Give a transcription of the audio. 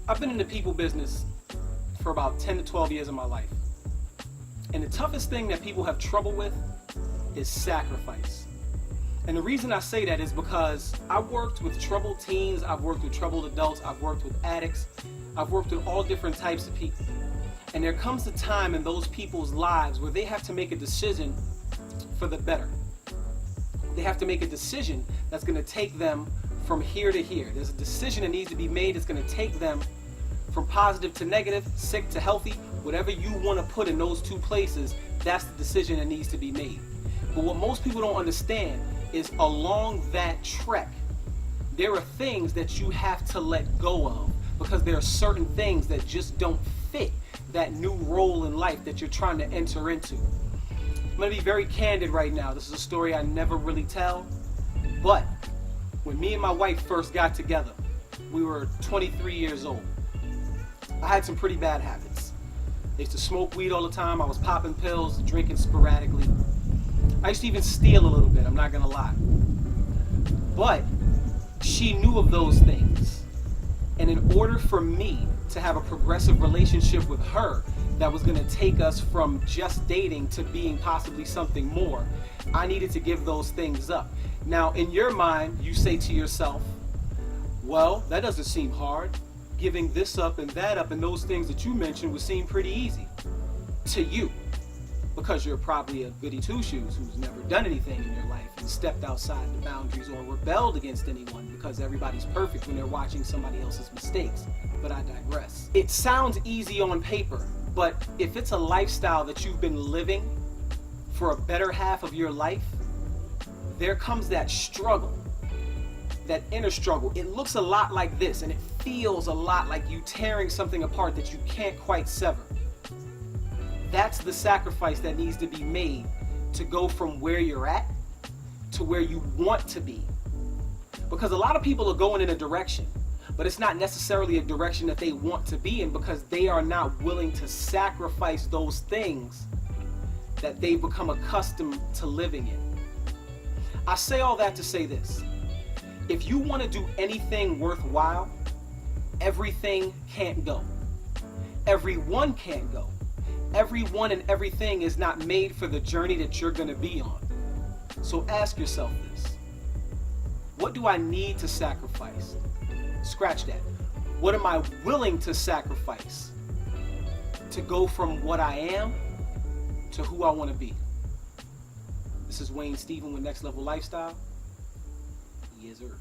I've been in the people business for about 10 to 12 years of my life. And the toughest thing that people have trouble with is sacrifice. And the reason I say that is because I've worked with troubled teens, I've worked with troubled adults, I've worked with addicts, I've worked with all different types of people. And there comes a time in those people's lives where they have to make a decision for the better. They have to make a decision that's going to take them from here to here. There's a decision that needs to be made that's going to take them from positive to negative, sick to healthy, whatever you want to put in those two places, that's the decision that needs to be made. But what most people don't understand is along that trek, there are things that you have to let go of because there are certain things that just don't fit that new role in life that you're trying to enter into. I'm going to be very candid right now. This is a story I never really tell, but when me and my wife first got together, we were 23 years old. I had some pretty bad habits. I used to smoke weed all the time. I was popping pills, drinking sporadically. I used to even steal a little bit, I'm not gonna lie. But she knew of those things. And in order for me to have a progressive relationship with her that was gonna take us from just dating to being possibly something more, I needed to give those things up. Now, in your mind, you say to yourself, well, that doesn't seem hard. Giving this up and that up and those things that you mentioned would seem pretty easy to you because you're probably a goody two-shoes who's never done anything in your life and stepped outside the boundaries or rebelled against anyone because everybody's perfect when they're watching somebody else's mistakes. But I digress. It sounds easy on paper, but if it's a lifestyle that you've been living for a better half of your life, there comes that struggle, that inner struggle. It looks a lot like this, and it feels a lot like you tearing something apart that you can't quite sever. That's the sacrifice that needs to be made to go from where you're at to where you want to be. Because a lot of people are going in a direction, but it's not necessarily a direction that they want to be in because they are not willing to sacrifice those things that they've become accustomed to living in. I say all that to say this. If you want to do anything worthwhile, everything can't go. Everyone can't go. Everyone and everything is not made for the journey that you're going to be on. So ask yourself this. What do I need to sacrifice? Scratch that. What am I willing to sacrifice to go from what I am to who I want to be? This is Wayne Stephen with Next Level Lifestyle. Yes, sir.